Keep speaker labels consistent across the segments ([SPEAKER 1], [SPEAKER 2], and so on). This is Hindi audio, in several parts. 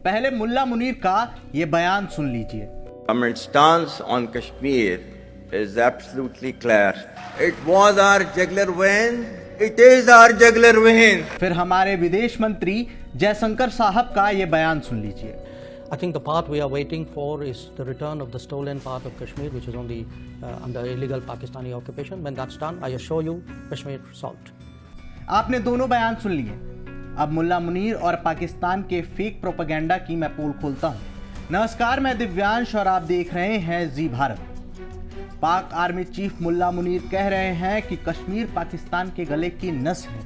[SPEAKER 1] पहले मुल्ला मुनीर का ये बयान सुन लीजिए।
[SPEAKER 2] Government stance on Kashmir is absolutely clear. It was our jugular vein. It is our jugular vein.
[SPEAKER 1] फिर हमारे विदेश मंत्री जयशंकर साहब का ये बयान सुन लीजिए।
[SPEAKER 3] I think the path we are waiting for is the return of the stolen part of Kashmir, which is on the under illegal Pakistani occupation. When that's done, I assure you, Kashmir solved.
[SPEAKER 1] आपने दोनों बयान सुन लिए। अब मुल्ला मुनीर और पाकिस्तान के फेक प्रोपेगेंडा की मैं पोल खोलता हूँ। नमस्कार, मैं दिव्यांश और आप देख रहे हैं जी भारत। पाक आर्मी चीफ मुल्ला मुनीर कह रहे हैं कि कश्मीर पाकिस्तान के गले की नस है,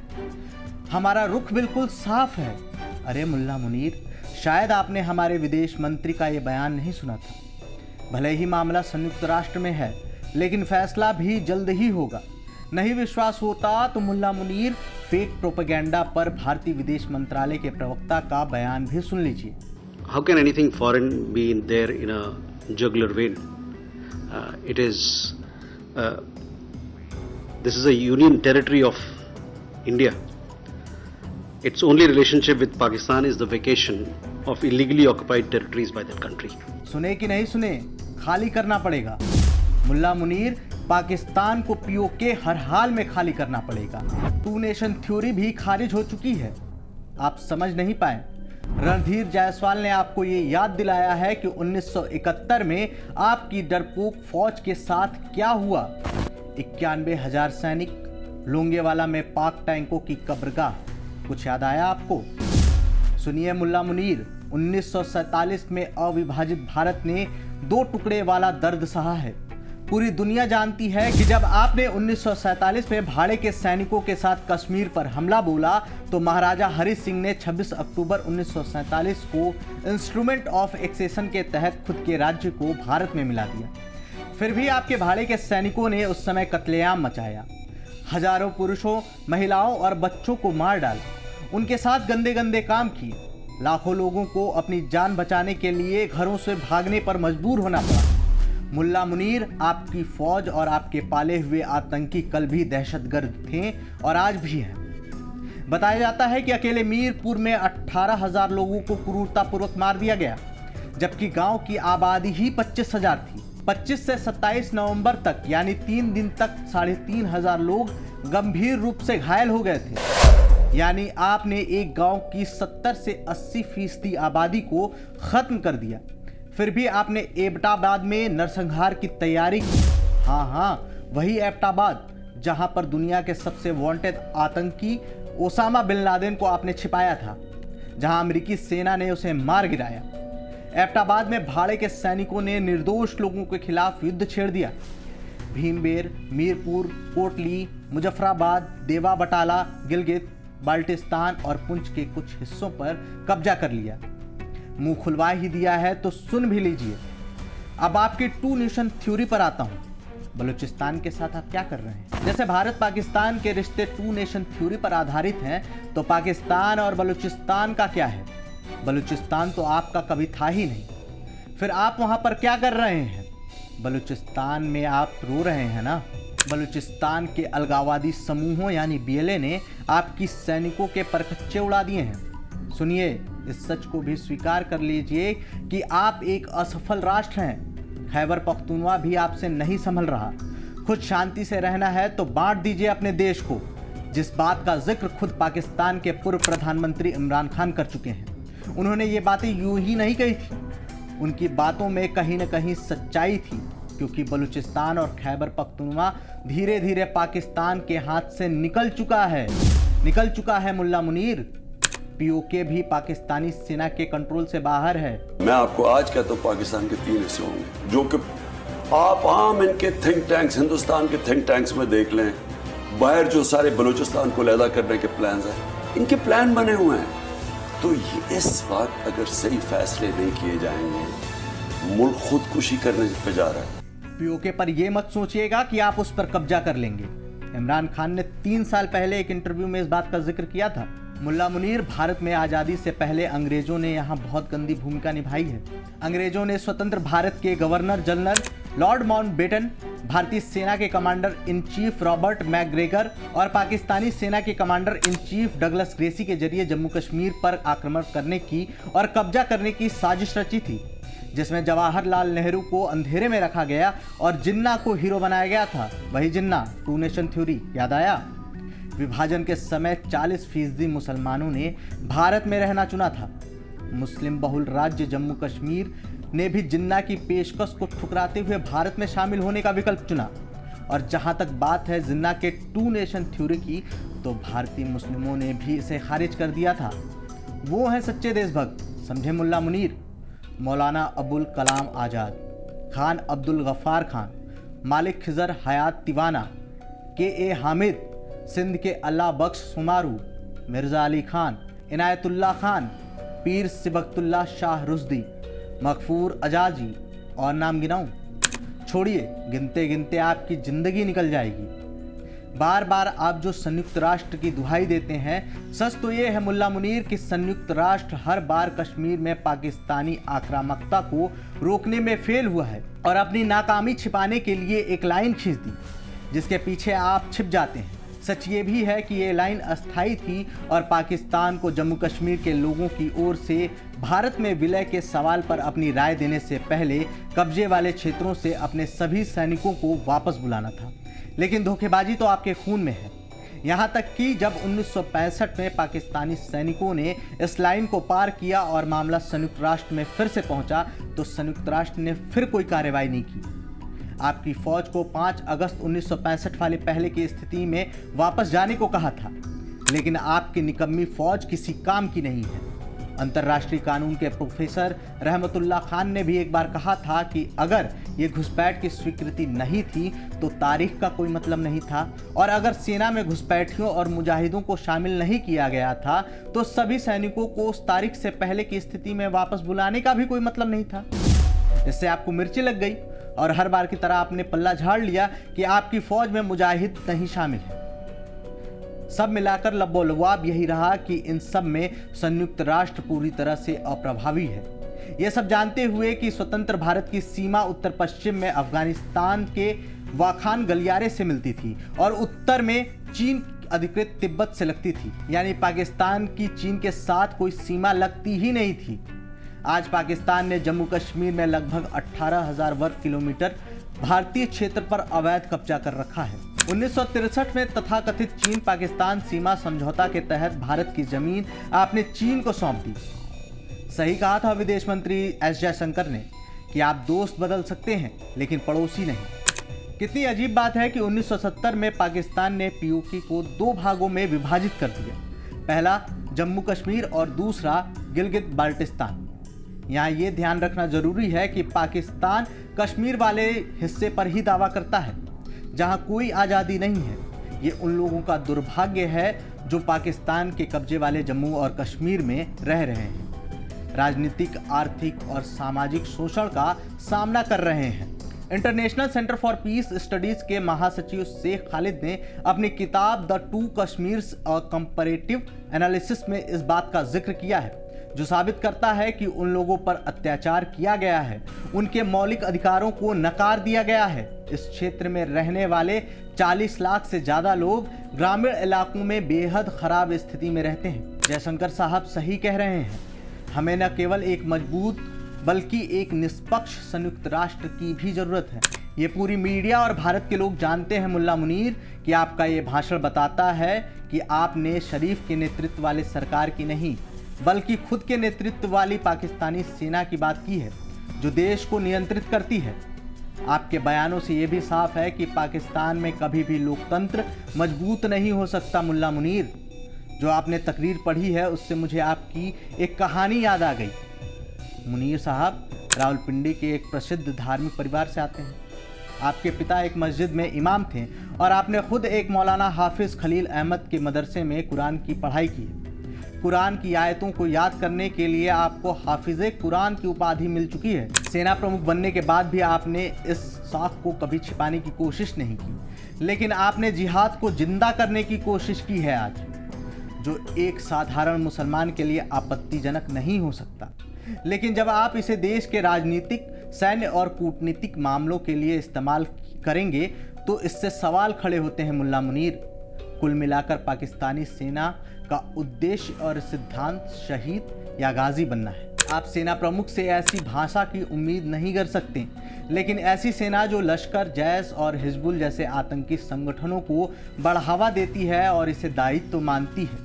[SPEAKER 1] हमारा रुख बिल्कुल साफ है। अरे मुल्ला मुनीर, शायद आपने हमारे विदेश मंत्री का ये बयान नहीं सुना था। भले ही मामला संयुक्त राष्ट्र में है, लेकिन फैसला भी जल्द ही होगा। नहीं विश्वास होता तो मुल्ला मुनीर फेक प्रोपेगेंडा पर भारतीय विदेश मंत्रालय के प्रवक्ता का बयान भी सुन लीजिए।
[SPEAKER 4] How can anything foreign be in there in a jugular vein? This is a union territory of India. Its only relationship with Pakistan is the vacation of illegally occupied territories by that country.
[SPEAKER 1] सुने कि नहीं सुने, खाली करना पड़ेगा। मुल्ला मुनीर, पाकिस्तान को पीओके हर हाल में खाली करना पड़ेगा। टू नेशन थ्योरी भी खारिज हो चुकी है, आप समझ नहीं पाए। रणधीर जायसवाल ने आपको ये याद दिलाया है कि 1971 में आपकी डरपोक फौज के साथ क्या हुआ। 91,000 सैनिक, लोंगेवाला में पाक टैंकों की कब्रगाह, कुछ याद आया आपको? सुनिए मुल्ला मुनीर, 1947 में अविभाजित भारत ने 2 टुकड़े वाला दर्द सहा है। पूरी दुनिया जानती है कि जब आपने 1947 में भाड़े के सैनिकों के साथ कश्मीर पर हमला बोला तो महाराजा हरि सिंह ने 26 अक्टूबर 1947 को इंस्ट्रूमेंट ऑफ एक्सेशन के तहत खुद के राज्य को भारत में मिला दिया। फिर भी आपके भाड़े के सैनिकों ने उस समय कत्लेआम मचाया, हजारों पुरुषों, महिलाओं और बच्चों को मार डाला, उनके साथ गंदे गंदे काम किए। लाखों लोगों को अपनी जान बचाने के लिए घरों से भागने पर मजबूर होना पड़ा। मुल्ला मुनीर, आपकी फौज और आपके पाले हुए आतंकी कल भी दहशतगर्द थे और आज भी हैं। बताया जाता है कि अकेले मीरपुर में 18,000 लोगों को क्रूरतापूर्वक मार दिया गया, जबकि गांव की आबादी ही 25,000 थी। 25 से 27 नवंबर तक यानी 3 दिन तक 3,500 लोग गंभीर रूप से घायल हो गए थे। यानी आपने एक गांव की 70 से 80% आबादी को खत्म कर दिया। फिर भी आपने एबटाबाद में नरसंहार की तैयारी की। हाँ, वही एबटाबाद जहां पर दुनिया के सबसे वांटेड आतंकी ओसामा बिन लादेन को आपने छिपाया था, जहां अमेरिकी सेना ने उसे मार गिराया। एबटाबाद में भाड़े के सैनिकों ने निर्दोष लोगों के खिलाफ युद्ध छेड़ दिया। भीमबेर, मीरपुर, कोटली, मुजफ्फराबाद, देवा बटाला, गिलगित, बाल्टिस्तान और पुंछ के कुछ हिस्सों पर कब्जा कर लिया। मुंह खुलवा ही दिया है तो सुन भी लीजिए। अब आपकी टू नेशन थ्योरी पर आता हूं। बलूचिस्तान के साथ आप क्या कर रहे हैं? जैसे भारत पाकिस्तान के रिश्ते टू नेशन थ्योरी पर आधारित हैं, तो पाकिस्तान और बलूचिस्तान का क्या है? बलूचिस्तान तो आपका कभी था ही नहीं। फिर आप वहां पर क्या कर रहे हैं? बलूचिस्तान में आप रो रहे हैं ना। बलूचिस्तान के अलगाववादी समूहों यानी बीएलए ने आपकी सैनिकों के परखच्चे उड़ा दिए हैं। सुनिए, इस सच को भी स्वीकार कर लीजिए कि आप एक असफल राष्ट्र हैं। खैबर पख्तूनवा भी आपसे नहीं संभल रहा। खुद शांति से रहना है तो बांट दीजिए अपने देश को, जिस बात का जिक्र खुद पाकिस्तान के पूर्व प्रधानमंत्री इमरान खान कर चुके हैं। उन्होंने ये बातें यूं ही नहीं कही थी, उनकी बातों में कहीं न कहीं सच्चाई थी, क्योंकि बलूचिस्तान और खैबर पख्तूनवा धीरे धीरे पाकिस्तान के हाथ से निकल चुका है मुल्ला मुनीर। पीओके भी पाकिस्तानी सेना के कंट्रोल से बाहर है।
[SPEAKER 5] मैं आपको आज कहता हूँ, पाकिस्तान के 3 हिस्से होंगे, जो कि आप आम इनके थिंक टैंक्स, हिंदुस्तान के थिंक टैंक्स में देख लें। बाहर जो सारे बलूचिस्तान को अलहदा करने के प्लान हैं, इनके प्लान बने हुए हैं। तो ये इस वक्त अगर सही फैसले नहीं किए जाएंगे, मुल्क खुदकुशी करने पे जा रहा है।
[SPEAKER 1] पीओके पर यह मत सोचिएगा कि आप उस पर कब्जा कर लेंगे। इमरान खान ने 3 साल पहले एक इंटरव्यू में इस बात का जिक्र किया था। मुल्ला मुनीर, भारत में आज़ादी से पहले अंग्रेजों ने यहाँ बहुत गंदी भूमिका निभाई है। अंग्रेजों ने स्वतंत्र भारत के गवर्नर जनरल लॉर्ड माउंटबेटन, भारतीय सेना के commander in chief Robert McGregor और पाकिस्तानी सेना के commander in chief Douglas Gracey के जरिए जम्मू कश्मीर पर आक्रमण करने की और कब्जा करने की साजिश रची थी, जिसमें जवाहरलाल नेहरू को अंधेरे में रखा गया और जिन्ना को हीरो बनाया गया था। वही जिन्ना, टू नेशन थ्योरी याद आया? विभाजन के समय 40% मुसलमानों ने भारत में रहना चुना था। मुस्लिम बहुल राज्य जम्मू कश्मीर ने भी जिन्ना की पेशकश को ठुकराते हुए भारत में शामिल होने का विकल्प चुना। और जहां तक बात है जिन्ना के टू नेशन थ्योरी की, तो भारतीय मुस्लिमों ने भी इसे खारिज कर दिया था। वो हैं सच्चे देशभक्त, समझे मुल्ला मुनीर, मौलाना अबुल कलाम आज़ाद, खान अब्दुल गफ्फार खान, मालिक खिजर हयात तिवाना, के हामिद, सिंध के अल्लाह बख्श सुमारू, मिर्ज़ा अली खान, इनायतुल्लाह खान, पीर सिबकतुल्ला शाह रुश्दी, मगफूर अजाजी और नाम गिनाऊं? छोड़िए, गिनते गिनते आपकी ज़िंदगी निकल जाएगी। बार बार आप जो संयुक्त राष्ट्र की दुहाई देते हैं, सच तो ये है मुल्ला मुनीर कि संयुक्त राष्ट्र हर बार कश्मीर में पाकिस्तानी आक्रामकता को रोकने में फेल हुआ है और अपनी नाकामी छिपाने के लिए एक लाइन खींच दी, जिसके पीछे आप छिप जाते हैं। सच ये भी है कि ये लाइन अस्थायी थी और पाकिस्तान को जम्मू कश्मीर के लोगों की ओर से भारत में विलय के सवाल पर अपनी राय देने से पहले कब्जे वाले क्षेत्रों से अपने सभी सैनिकों को वापस बुलाना था। लेकिन धोखेबाजी तो आपके खून में है। यहाँ तक कि जब 1965 में पाकिस्तानी सैनिकों ने इस लाइन को पार किया और मामला संयुक्त राष्ट्र में फिर से पहुँचा, तो संयुक्त राष्ट्र ने फिर कोई कार्रवाई नहीं की। आपकी फौज को 5 अगस्त 1965 वाले पहले की स्थिति में वापस जाने को कहा था, लेकिन आपकी निकम्मी फौज किसी काम की नहीं है। अंतर्राष्ट्रीय कानून के प्रोफेसर रहमतुल्लाह खान ने भी एक बार कहा था कि अगर ये घुसपैठ की स्वीकृति नहीं थी तो तारीख का कोई मतलब नहीं था, और अगर सेना में घुसपैठियों और मुजाहिदों को शामिल नहीं किया गया था तो सभी सैनिकों को उस तारीख से पहले की स्थिति में वापस बुलाने का भी कोई मतलब नहीं था। इससे आपको मिर्ची लग गई और हर बार की तरह आपने पल्ला झाड़ लिया कि आपकी फौज में मुजाहिद नहीं शामिल है। सब मिलाकर लब्बो-लुआब यही रहा कि इन सब में संयुक्त राष्ट्र पूरी तरह से अप्रभावी है। ये सब जानते हुए कि स्वतंत्र भारत की सीमा उत्तर पश्चिम में अफगानिस्तान के वाखान गलियारे से मिलती थी और उत्तर में चीन अधिकृत तिब्बत से लगती थी, यानी पाकिस्तान की चीन के साथ कोई सीमा लगती ही नहीं थी। आज पाकिस्तान ने जम्मू कश्मीर में लगभग 18,000 वर्ग किलोमीटर भारतीय क्षेत्र पर अवैध कब्जा कर रखा है। 1963 में तथाकथित चीन पाकिस्तान सीमा समझौता के तहत भारत की जमीन आपने चीन को सौंप दी। सही कहा था विदेश मंत्री एस जयशंकर ने कि आप दोस्त बदल सकते हैं लेकिन पड़ोसी नहीं। कितनी अजीब बात है कि 1970 में पाकिस्तान ने पीओके को 2 भागों में विभाजित कर दिया, पहला जम्मू कश्मीर और दूसरा गिलगित बाल्टिस्तान। यहाँ ये ध्यान रखना जरूरी है कि पाकिस्तान कश्मीर वाले हिस्से पर ही दावा करता है जहाँ कोई आज़ादी नहीं है। ये उन लोगों का दुर्भाग्य है जो पाकिस्तान के कब्जे वाले जम्मू और कश्मीर में रह रहे हैं, राजनीतिक, आर्थिक और सामाजिक शोषण का सामना कर रहे हैं। International centre for piece studies के महासचिव शेख खालिद ने अपनी किताब the two Kashmir's a comparative analysis में इस बात का जिक्र किया है, जो साबित करता है कि उन लोगों पर अत्याचार किया गया है, उनके मौलिक अधिकारों को नकार दिया गया है। इस क्षेत्र में रहने वाले 40 लाख से ज़्यादा लोग ग्रामीण इलाकों में बेहद खराब स्थिति में रहते हैं। जयशंकर साहब सही कह रहे हैं, हमें न केवल एक मजबूत बल्कि एक निष्पक्ष संयुक्त राष्ट्र की भी ज़रूरत है। ये पूरी मीडिया और भारत के लोग जानते हैं मुल्ला मुनीर कि आपका ये भाषण बताता है कि आपने शरीफ के नेतृत्व वाले सरकार की नहीं बल्कि खुद के नेतृत्व वाली पाकिस्तानी सेना की बात की है, जो देश को नियंत्रित करती है। आपके बयानों से ये भी साफ है कि पाकिस्तान में कभी भी लोकतंत्र मजबूत नहीं हो सकता। मुल्ला मुनीर, जो आपने तकरीर पढ़ी है उससे मुझे आपकी एक कहानी याद आ गई। मुनीर साहब रावलपिंडी के एक प्रसिद्ध धार्मिक परिवार से आते हैं। आपके पिता एक मस्जिद में इमाम थे और आपने खुद एक मौलाना हाफिज़ खलील अहमद के मदरसे में कुरान की पढ़ाई की है। कुरान की आयतों को याद करने के लिए आपको हाफिज़े कुरान की उपाधि मिल चुकी है। सेना प्रमुख बनने के बाद भी आपने इस साख को कभी छिपाने की कोशिश नहीं की, लेकिन आपने जिहाद को जिंदा करने की कोशिश की है आज, जो एक साधारण मुसलमान के लिए आपत्तिजनक नहीं हो सकता। लेकिन जब आप इसे देश के राजनीतिक, सैन्य और कूटनीतिक मामलों के लिए इस्तेमाल करेंगे तो इससे सवाल खड़े होते हैं मुल्ला मुनीर। कुल मिलाकर पाकिस्तानी सेना का उद्देश्य और सिद्धांत शहीद या गाजी बनना है। आप सेना प्रमुख से ऐसी भाषा की उम्मीद नहीं कर सकते, लेकिन ऐसी सेना जो लश्कर, जैश और हिजबुल जैसे आतंकी संगठनों को बढ़ावा देती है और इसे दायित्व मानती है,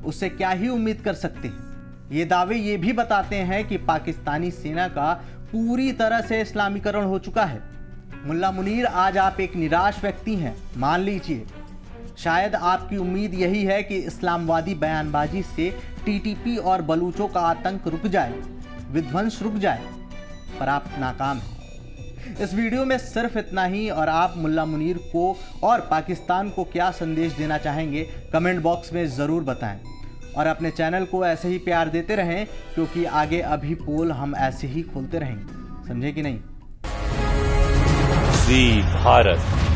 [SPEAKER 1] उससे क्या ही उम्मीद कर सकते हैं। ये दावे ये भी बताते हैं कि पाकिस्तानी सेना का पूरी तरह से इस्लामीकरण हो चुका है। मुल्ला मुनीर, आज आप एक निराश व्यक्ति हैं, मान लीजिए। शायद आपकी उम्मीद यही है कि इस्लामवादी बयानबाजी से टीटीपी और बलूचों का आतंक रुक जाए, विध्वंस रुक जाए, पर आप नाकाम हैं। इस वीडियो में सिर्फ इतना ही, और आप मुल्ला मुनीर को और पाकिस्तान को क्या संदेश देना चाहेंगे कमेंट बॉक्स में ज़रूर बताएं। और अपने चैनल को ऐसे ही प्यार देते रहें, क्योंकि आगे अभी पोल हम ऐसे ही खोलते रहेंगे, समझे कि नहीं।
[SPEAKER 6] जी भारत।